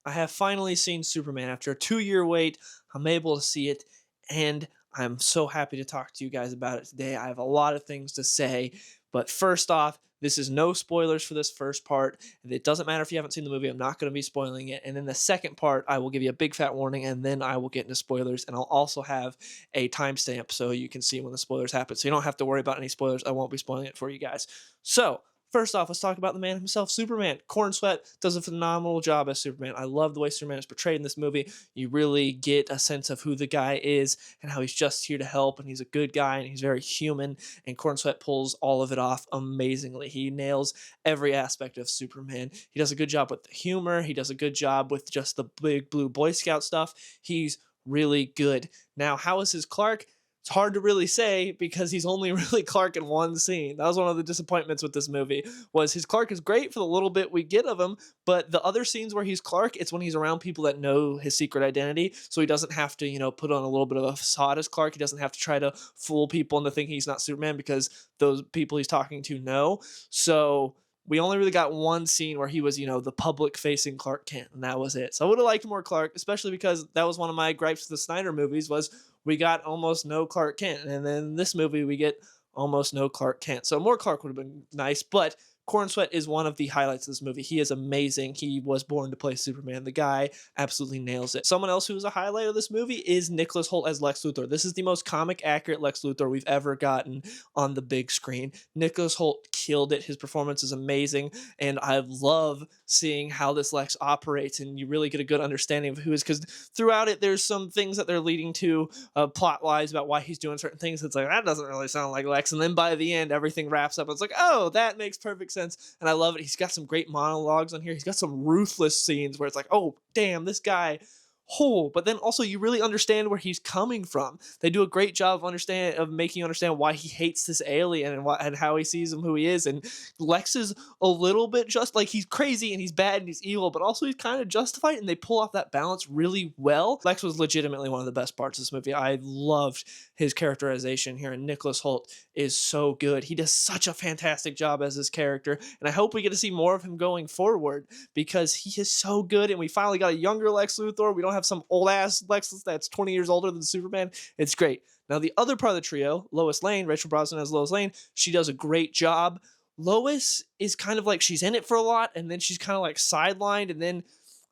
I have finally seen Superman after a 2-year wait. I'm able to see it, and I'm so happy to talk to you guys about it today. I have a lot of things to say, but first off, this is no spoilers for this first part. It doesn't matter if you haven't seen the movie, I'm not going to be spoiling it. And then the second part, I will give you a big fat warning, and then I will get into spoilers. And I'll also have a timestamp so you can see when the spoilers happen. So you don't have to worry about any spoilers. I won't be spoiling it for you guys. So, first off, let's talk about the man himself, Superman. Corn Sweat does a phenomenal job as Superman. I love the way Superman is portrayed in this movie. You really get a sense of who the guy is and how he's just here to help, and he's a good guy, and he's very human, and Corn Sweat pulls all of it off amazingly. He nails every aspect of Superman. He does a good job with the humor. He does a good job with just the big blue Boy Scout stuff. He's really good. Now, how is his Clark? It's hard to really say because he's only really Clark in one scene. That was one of the disappointments with this movie, was his Clark is great for the little bit we get of him, but the other scenes where he's Clark, it's when he's around people that know his secret identity, so he doesn't have to, put on a little bit of a facade as Clark. He doesn't have to try to fool people into thinking he's not Superman because those people he's talking to know. So we only really got one scene where he was, the public facing Clark Kent, and that was it. So I would have liked more Clark, especially because that was one of my gripes with the Snyder movies was we got almost no Clark Kent. And then in this movie, we get almost no Clark Kent. So more Clark would have been nice, but Corn Sweat is one of the highlights of this movie. He is amazing. He was born to play Superman. The guy absolutely nails it. Someone else who is a highlight of this movie is Nicholas Hoult as Lex Luthor. This is the most comic accurate Lex Luthor we've ever gotten on the big screen. Nicholas Hoult killed it. His performance is amazing, and I love seeing how this Lex operates, and you really get a good understanding of who is, because throughout it, there's some things that they're leading to plot-wise about why he's doing certain things. It's like, that doesn't really sound like Lex, and then by the end, everything wraps up. It's like, oh, that makes perfect sense, and I love it. He's got some great monologues on here. He's got some ruthless scenes where it's like, oh, damn, this guy whole, but then also you really understand where he's coming from. They do a great job of making you understand why he hates this alien and how he sees him who he is. And Lex is a little bit just like, he's crazy and he's bad and he's evil, but also he's kind of justified, and they pull off that balance really well. Lex was legitimately one of the best parts of this movie. I loved his characterization here, and Nicholas Hoult is so good. He does such a fantastic job as his character, and I hope we get to see more of him going forward because he is so good. And we finally got a younger Lex Luthor. We don't have some old ass Lex that's 20 years older than Superman. It's great. Now, the other part of the trio, Lois Lane, Rachel Brosnahan as Lois Lane, she does a great job. Lois is kind of like, she's in it for a lot, and then she's kind of like sidelined, and then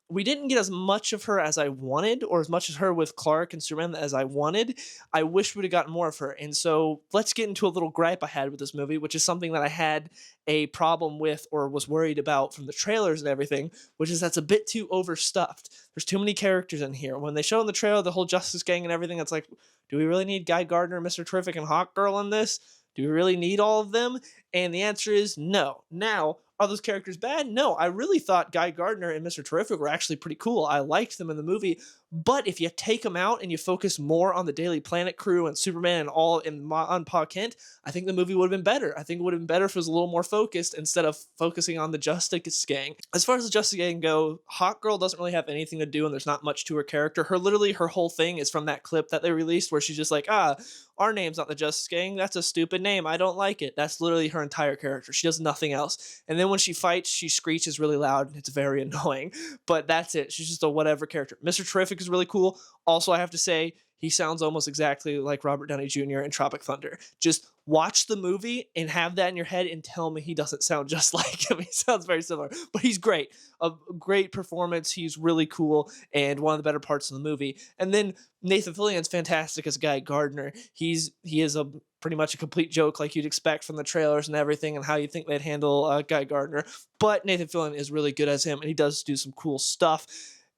we didn't get as much of her as I wanted, or as much as her with Clark and Superman as I wanted. I wish we'd have gotten more of her. And so let's get into a little gripe I had with this movie, which is something that I had a problem with or was worried about from the trailers and everything, which is that's a bit too overstuffed. There's too many characters in here. When they show in the trailer the whole Justice Gang and everything, it's like, do we really need Guy Gardner, Mr. Terrific, and Hawk Girl in this? Do we really need all of them? And the answer is no. Now, are those characters bad? No, I really thought Guy Gardner and Mr. Terrific were actually pretty cool. I liked them in the movie, but if you take them out and you focus more on the Daily Planet crew and Superman and all on Pa Kent, I think the movie would have been better. I think it would have been better if it was a little more focused instead of focusing on the Justice Gang. As far as the Justice Gang go, Hawk Girl doesn't really have anything to do, and there's not much to her character. Her whole thing is from that clip that they released where she's just like, our name's not the Justice Gang. That's a stupid name. I don't like it. That's literally her entire character. She does nothing else. And then when she fights, she screeches really loud, and it's very annoying. But that's it. She's just a whatever character. Mr. Terrific is really cool. Also, I have to say, he sounds almost exactly like Robert Downey Jr. in Tropic Thunder. Just watch the movie and have that in your head and tell me he doesn't sound just like him. He sounds very similar, but he's great. A great performance. He's really cool and one of the better parts of the movie. And then Nathan Fillion's fantastic as Guy Gardner. He is a pretty much a complete joke like you'd expect from the trailers and everything and how you think they'd handle Guy Gardner. But Nathan Fillion is really good as him, and he does do some cool stuff.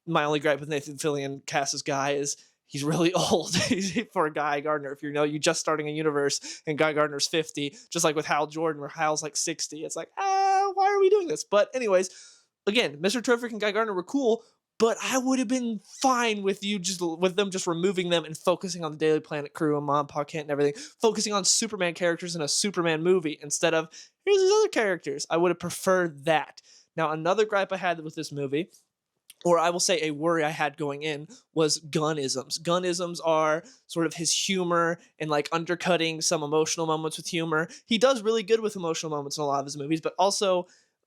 My only gripe with Nathan Fillion cast as Guy is he's really old for Guy Gardner. If you just starting a universe and Guy Gardner's 50, just like with Hal Jordan where Hal's like 60, it's like, why are we doing this? But anyways, again, Mr. Terrific and Guy Gardner were cool, but I would have been fine with them just removing them and focusing on the Daily Planet crew and Mom, Pa Kent and everything, focusing on Superman characters in a Superman movie instead of here's these other characters. I would have preferred that. Now, another gripe I had with this movie, or I will say a worry I had going in, was Gunnisms. Gunnisms are sort of his humor and like undercutting some emotional moments with humor. He does really good with emotional moments in a lot of his movies, but also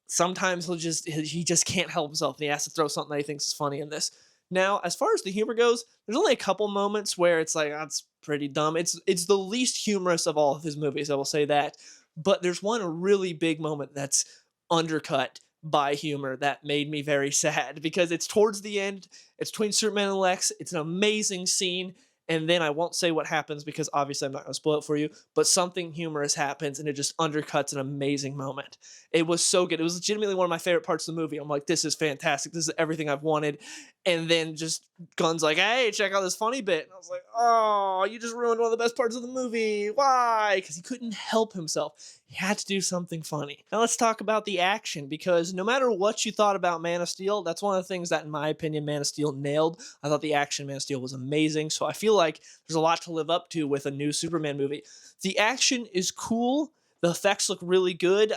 sometimes he just can't help himself and he has to throw something that he thinks is funny in this. Now, as far as the humor goes, there's only a couple moments where it's like that's pretty dumb. It's the least humorous of all of his movies, I will say that. But there's one really big moment that's undercut by humor that made me very sad because it's towards the end. It's between Superman and Lex. It's an amazing scene. And then I won't say what happens because obviously I'm not going to spoil it for you, but something humorous happens and it just undercuts an amazing moment. It was so good. It was legitimately one of my favorite parts of the movie. I'm like, this is fantastic. This is everything I've wanted. And then just Gunn's like, hey, check out this funny bit. And I was like, oh, you just ruined one of the best parts of the movie. Why? Because he couldn't help himself. He had to do something funny. Now let's talk about the action because no matter what you thought about Man of Steel, that's one of the things that, in my opinion, Man of Steel nailed. I thought the action in Man of Steel was amazing. So I feel like there's a lot to live up to with a new Superman movie. The action is cool. The effects look really good.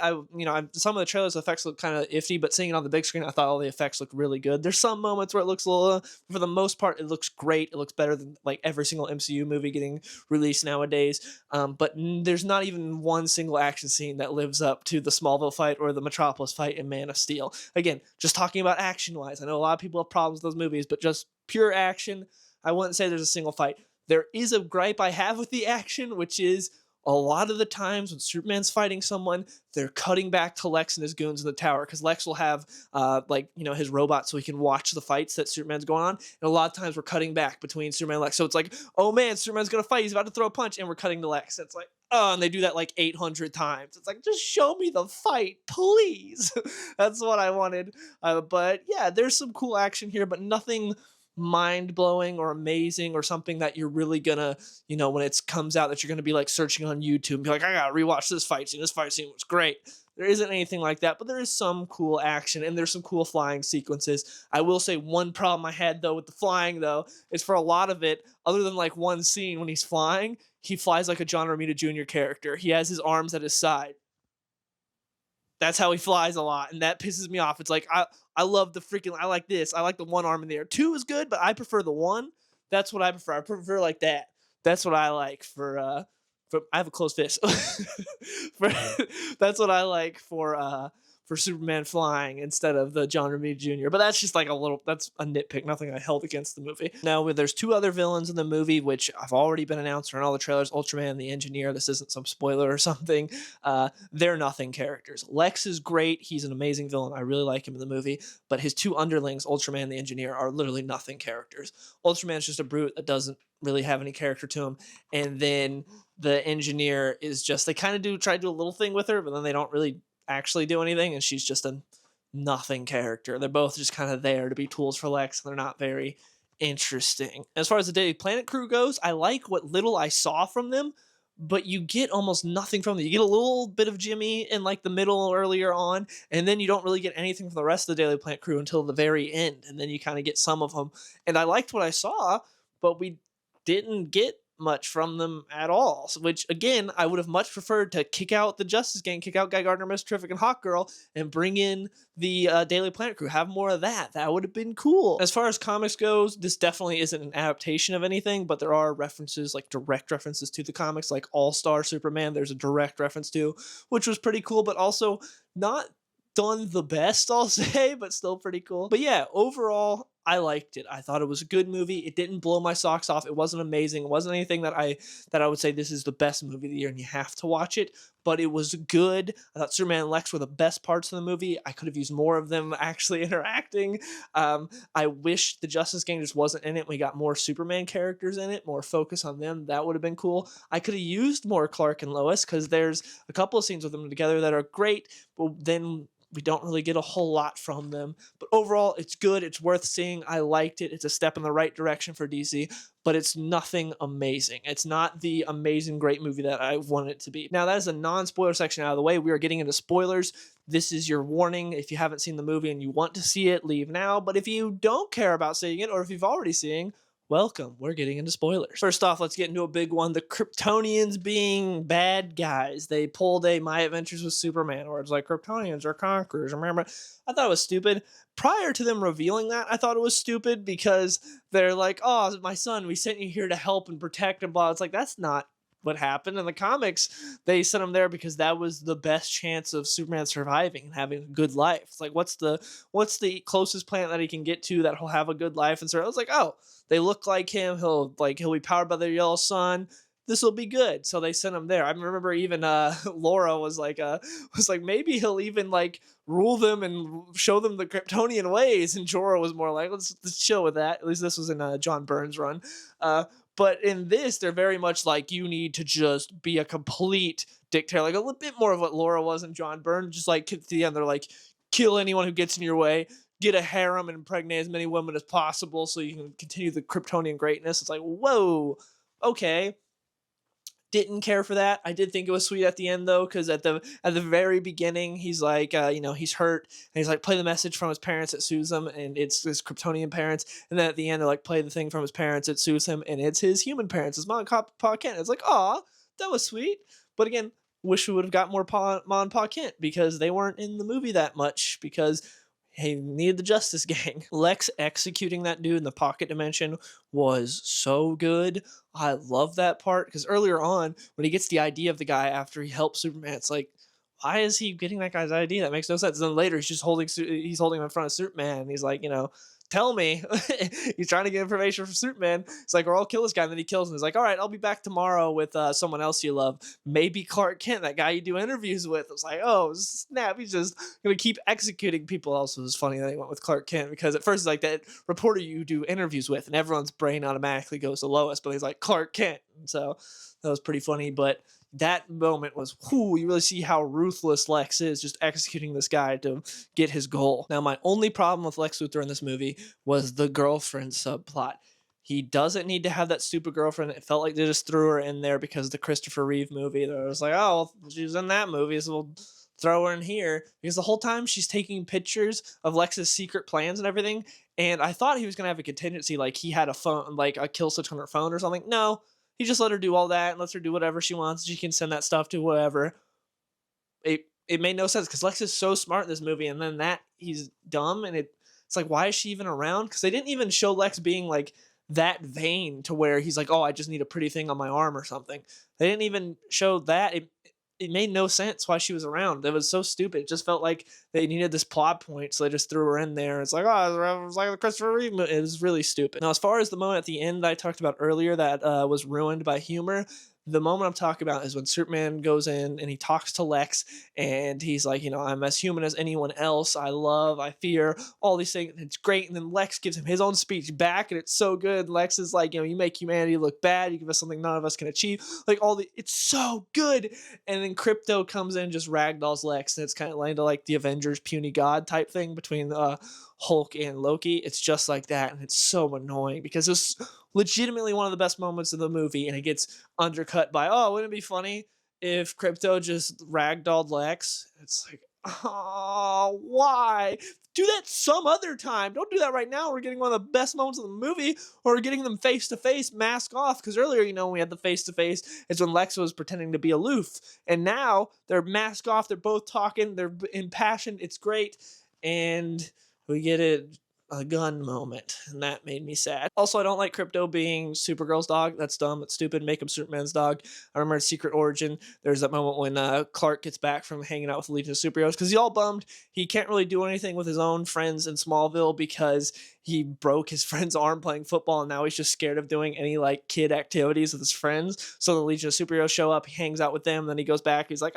Some of the trailers, the effects look kind of iffy, but seeing it on the big screen, I thought all the effects looked really good. There's some moments where it looks a little, for the most part, it looks great. It looks better than like every single MCU movie getting released nowadays. But there's not even one single action scene that lives up to the Smallville fight or the Metropolis fight in Man of Steel. Again, just talking about action-wise, I know a lot of people have problems with those movies, but just pure action, I wouldn't say there's a single fight. There is a gripe I have with the action, which is a lot of the times when Superman's fighting someone, they're cutting back to Lex and his goons in the tower because Lex will have his robot so he can watch the fights that Superman's going on. And a lot of times we're cutting back between Superman and Lex. So it's like, oh man, Superman's going to fight. He's about to throw a punch and we're cutting to Lex. It's like, oh, and they do that like 800 times. It's like, just show me the fight, please. That's what I wanted. But yeah, there's some cool action here, but nothing mind-blowing or amazing or something that you're really gonna, when it comes out, that you're gonna be like searching on YouTube and be like, I gotta rewatch this fight scene. This fight scene was great. There isn't anything like that, but there is some cool action and there's some cool flying sequences. I will say one problem I had though with the flying though is for a lot of it, other than like one scene when he's flying, he flies like a John Romita Jr. character. He has his arms at his side. That's how he flies a lot, and that pisses me off. It's like I love I like this. I like the one arm in there. Two is good, but I prefer the one. That's what I prefer. I prefer like that. That's what I like for I have a closed fist. for, that's what I like for Superman flying instead of the John Romita Jr. But that's just like that's a nitpick, nothing I held against the movie. Now, there's two other villains in the movie, which have already been announced in all the trailers, Ultraman and the Engineer. This isn't some spoiler or something. They're nothing characters. Lex is great. He's an amazing villain. I really like him in the movie. But his two underlings, Ultraman and the Engineer, are literally nothing characters. Ultraman's just a brute that doesn't really have any character to him. And then the Engineer is just, they kind of try to do a little thing with her, but then they don't really actually do anything, and she's just a nothing character. They're both just kind of there to be tools for Lex, and they're not very interesting. As far as the Daily Planet crew goes, I like what little I saw from them, but you get almost nothing from them. You get a little bit of Jimmy in like the middle earlier on, and then you don't really get anything from the rest of the Daily Planet crew until the very end, and then you kind of get some of them. And I liked what I saw, but we didn't get much from them at all, which again, I would have much preferred to kick out the Justice Gang, kick out Guy Gardner, Mr. Terrific, and Hawkgirl, and bring in the Daily Planet crew. Have more of that. That would have been cool. As far as comics goes, this definitely isn't an adaptation of anything, but there are references, like direct references to the comics, like All-Star Superman, there's a direct reference to, which was pretty cool, but also not done the best, I'll say, but still pretty cool. But yeah, overall, I liked it. I thought it was a good movie. It didn't blow my socks off. It wasn't amazing. It wasn't anything that I would say this is the best movie of the year and you have to watch it, but it was good. I thought Superman and Lex were the best parts of the movie. I could have used more of them actually interacting. I wish the Justice Gang just wasn't in it. We got more Superman characters in it, more focus on them. That would have been cool. I could have used more Clark and Lois because there's a couple of scenes with them together that are great, but then we don't really get a whole lot from them. But overall, it's good. It's worth seeing. I liked it. It's a step in the right direction for DC, but it's nothing amazing. It's not the amazing, great movie that I want it to be. Now, that is a non-spoiler section out of the way. We are getting into spoilers. This is your warning. If you haven't seen the movie and you want to see it, leave now. But if you don't care about seeing it, or if you've already seen, welcome. We're getting into spoilers. First off, let's get into a big one. The Kryptonians being bad guys. They pulled a My Adventures with Superman, where it's like Kryptonians are conquerors. Remember? I thought it was stupid. Prior to them revealing that, I thought it was stupid because they're like, oh, my son, we sent you here to help and protect and blah. It's like, that's not what happened. In the comics, they sent him there because that was the best chance of Superman surviving and having a good life. It's like, what's the closest planet that he can get to that he'll have a good life? And so I was like, oh, they look like him. He'll be powered by the yellow sun. This will be good. So they sent him there. I remember even Laura was like maybe he'll even like rule them and show them the Kryptonian ways. And Jorah was more like, let's chill with that. At least this was in John Byrne's run. But in this, they're very much like, you need to just be a complete dictator, like a little bit more of what Laura was in John Byrne. Just like at the end, they're like, kill anyone who gets in your way, get a harem and impregnate as many women as possible so you can continue the Kryptonian greatness. It's like, whoa, okay. Didn't care for that. I did think it was sweet at the end though, because at the very beginning, he's like, he's hurt, and he's like, play the message from his parents that soothes him, and it's his Kryptonian parents. And then at the end, they're like, play the thing from his parents that soothes him, and it's his human parents, his mom and Pa Kent. It's like, aw, that was sweet. But again, wish we would have got more Ma and Pa Kent because they weren't in the movie that much because he needed the Justice Gang. Lex executing that dude in the pocket dimension was so good. I love that part because earlier on, when he gets the ID of the guy after he helps Superman, it's like, why is he getting that guy's ID? That makes no sense. And then later, he's holding him in front of Superman. And he's like, tell me. He's trying to get information from Superman. It's like, or I'll kill this guy. And then he kills him. He's like, all right, I'll be back tomorrow with someone else you love. Maybe Clark Kent, that guy you do interviews with. It's like, oh, snap. He's just going to keep executing people. Also, it's funny that he went with Clark Kent because at first it's like that reporter you do interviews with and everyone's brain automatically goes to Lois, but he's like Clark Kent. And so that was pretty funny. But that moment was, whoo, you really see how ruthless Lex is, just executing this guy to get his goal. Now, my only problem with Lex Luthor in this movie was the girlfriend subplot. He doesn't need to have that stupid girlfriend. It felt like they just threw her in there because of the Christopher Reeve movie. They was like, oh, she's in that movie, so we'll throw her in here. Because the whole time she's taking pictures of Lex's secret plans and everything, and I thought he was going to have a contingency, like he had a phone, like a kill switch on her phone or something. No, he just let her do all that and lets her do whatever she wants. She can send that stuff to whoever. It made no sense because Lex is so smart in this movie, and then he's dumb, and it's like, why is she even around? Because they didn't even show Lex being like that vain to where he's like, oh, I just need a pretty thing on my arm or something. They didn't even show that. It made no sense why she was around. It was so stupid. It just felt like they needed this plot point, so they just threw her in there. It's like, oh, it was like the Christopher Reeve movie. It was really stupid. Now, as far as the moment at the end that I talked about earlier that was ruined by humor, the moment I'm talking about is when Superman goes in and he talks to Lex and he's like, I'm as human as anyone else. I love, I fear, all these things. It's great. And then Lex gives him his own speech back and it's so good. Lex is like, you make humanity look bad. You give us something none of us can achieve. Like it's so good. And then Crypto comes in, just ragdolls Lex, and it's kind of like the Avengers puny god type thing between Hulk and Loki. It's just like that. And it's so annoying because it's legitimately one of the best moments of the movie, and it gets undercut by, oh, wouldn't it be funny if Crypto just ragdolled Lex? It's like, oh, why? Do that some other time. Don't do that right now. We're getting one of the best moments of the movie, or we're getting them face to face, mask off. Because earlier, when we had the face to face, it's when Lex was pretending to be aloof, and now they're mask off. They're both talking. They're impassioned. It's great, and we get a Gunn moment, and that made me sad. Also, I don't like Crypto being Supergirl's dog. That's dumb. That's stupid. Make him Superman's dog. I remember in Secret Origin, there's that moment when Clark gets back from hanging out with the Legion of Superheroes because he's all bummed. He can't really do anything with his own friends in Smallville because he broke his friend's arm playing football, and now he's just scared of doing any kid activities with his friends. So the Legion of Superheroes show up. He hangs out with them. Then he goes back. He's like,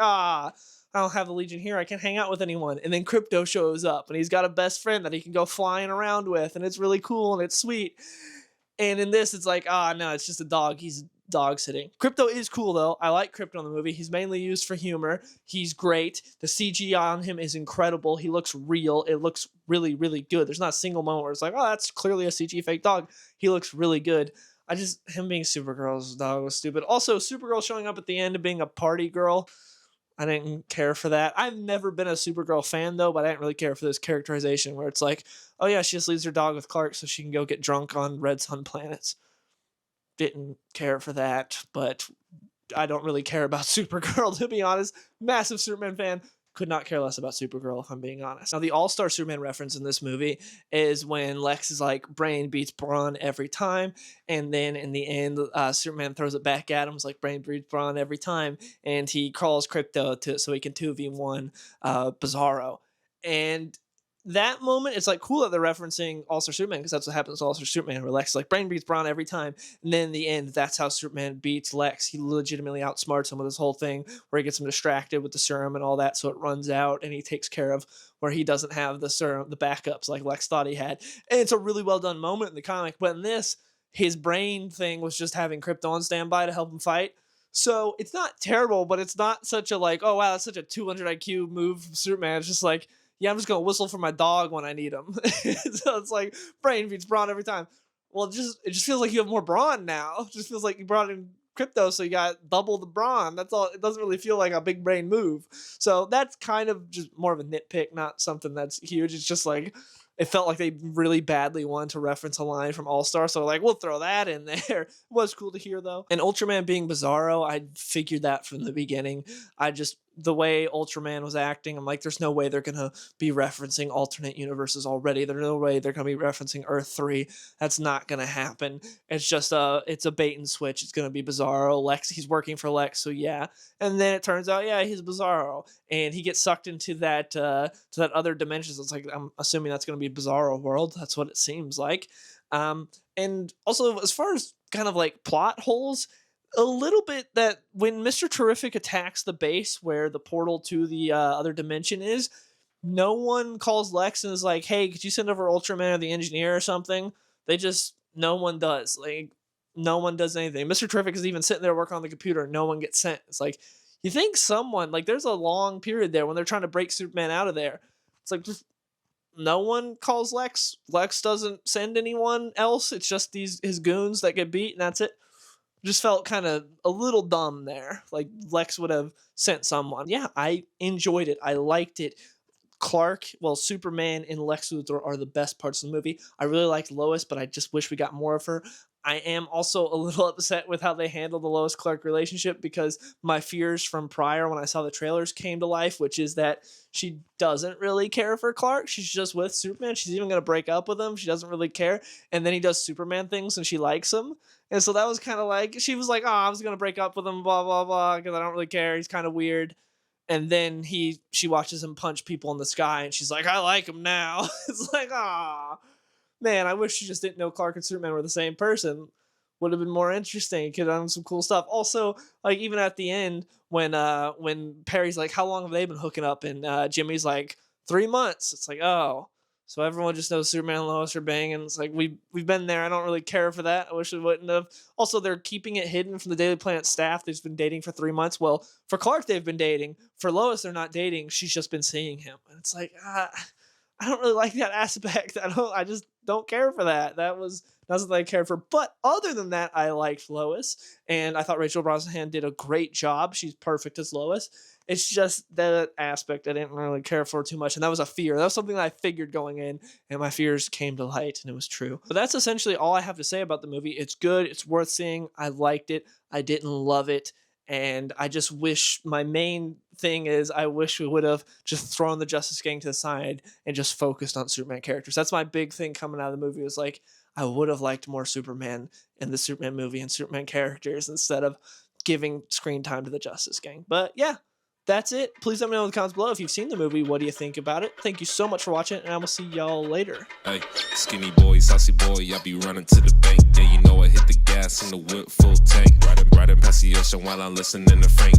I don't have the Legion here. I can't hang out with anyone. And then Crypto shows up, and he's got a best friend that he can go flying around with, and it's really cool, and it's sweet. And in this, it's like, no, it's just a dog. He's dog sitting. Crypto is cool, though. I like Crypto in the movie. He's mainly used for humor. He's great. The CG on him is incredible. He looks real. It looks really, really good. There's not a single moment where it's like, oh, that's clearly a CG fake dog. He looks really good. Him being Supergirl's dog was stupid. Also, Supergirl showing up at the end and being a party girl, I didn't care for that. I've never been a Supergirl fan, though, but I didn't really care for this characterization where it's like, oh yeah, she just leaves her dog with Clark so she can go get drunk on red sun planets. Didn't care for that, but I don't really care about Supergirl, to be honest. Massive Superman fan. could not care less about Supergirl, if I'm being honest. Now, the All-Star Superman reference in this movie is when Lex is like, brain beats brawn every time, and then in the end, Superman throws it back at him. It's like, brain beats brawn every time, and he calls Crypto so he can 2v1 Bizarro. And that moment, it's like cool that they're referencing All-Star Superman, because that's what happens to All-Star Superman, where Lex is like, brain beats brawn every time, and then in the end, that's how Superman beats Lex. He legitimately outsmarts him with this whole thing where he gets him distracted with the serum and all that, so it runs out, and he takes care of where he doesn't have the serum, the backups like Lex thought he had. And it's a really well done moment in the comic, but in this, his brain thing was just having Krypto on standby to help him fight. So it's not terrible, but it's not such a like, oh wow, that's such a 200 IQ move from Superman. It's just like, yeah, I'm just going to whistle for my dog when I need him. So it's like, brain beats brawn every time. Well, it just feels like you have more brawn now. It just feels like you brought in Crypto, so you got double the brawn. That's all. It doesn't really feel like a big brain move. So that's kind of just more of a nitpick, not something that's huge. It's just like, it felt like they really badly wanted to reference a line from All-Star, so like, we'll throw that in there. It was cool to hear, though. And Ultraman being Bizarro, I figured that from the beginning. The way Ultraman was acting, I'm like, there's no way they're going to be referencing alternate universes already. There's no way they're going to be referencing Earth 3. That's not going to happen. It's just it's a bait and switch. It's going to be Bizarro. Lex, he's working for Lex, so yeah. And then it turns out, yeah, he's Bizarro. And he gets sucked into that to that other dimension. It's like, I'm assuming that's going to be Bizarro World. That's what it seems like. And also, as far as kind of like plot holes, a little bit that when Mr. Terrific attacks the base where the portal to the other dimension is, no one calls Lex and is like, hey, could you send over Ultraman or the engineer or something? No one does. Like, no one does anything. Mr. Terrific is even sitting there working on the computer and no one gets sent. It's like, you think someone, like, there's a long period there when they're trying to break Superman out of there. It's like, just no one calls Lex. Lex doesn't send anyone else. It's just his goons that get beat, and that's it. Just felt kind of a little dumb there. Like, Lex would have sent someone. Yeah, I enjoyed it. I liked it. Superman and Lex Luthor are the best parts of the movie. I really liked Lois, but I just wish we got more of her. I am also a little upset with how they handled the Lois-Clark relationship, because my fears from prior when I saw the trailers came to life, which is that she doesn't really care for Clark. She's just with Superman. She's even going to break up with him. She doesn't really care. And then he does Superman things and she likes him. And so that was kind of like, she was like, oh, I was going to break up with him, blah, blah, blah, because I don't really care. He's kind of weird. And then she watches him punch people in the sky and she's like, I like him now. It's like, ah. Man, I wish you just didn't know Clark and Superman were the same person. Would have been more interesting. Could have done some cool stuff. Also, like, even at the end, when Perry's like, how long have they been hooking up? And Jimmy's like, 3 months. It's like, oh. So everyone just knows Superman and Lois are banging. It's like, we've been there. I don't really care for that. I wish we wouldn't have. Also, they're keeping it hidden from the Daily Planet staff. They've been dating for 3 months. Well, for Clark, they've been dating. For Lois, they're not dating. She's just been seeing him. And it's like, I don't really like that aspect. I just don't care for that. That was not something I cared for. But other than that, I liked Lois, and I thought Rachel Brosnahan did a great job. She's perfect as Lois. It's just that aspect I didn't really care for too much, and that was a fear. That was something that I figured going in, and my fears came to light, and it was true. But that's essentially all I have to say about the movie. It's good. It's worth seeing. I liked it. I didn't love it. And I just wish, my main thing is, I wish we would have just thrown the Justice Gang to the side and just focused on Superman characters. That's my big thing coming out of the movie, was like, I would have liked more Superman in the Superman movie and Superman characters instead of giving screen time to the Justice Gang. But yeah, that's it. Please let me know in the comments below if you've seen the movie. What do you think about it? Thank you so much for watching, and I will see y'all later. Hey, skinny boy, saucy boy, I be running to the bank. Yeah, you know I hit the gas in the whip full tank. Riding past the ocean while I'm listening to Frank.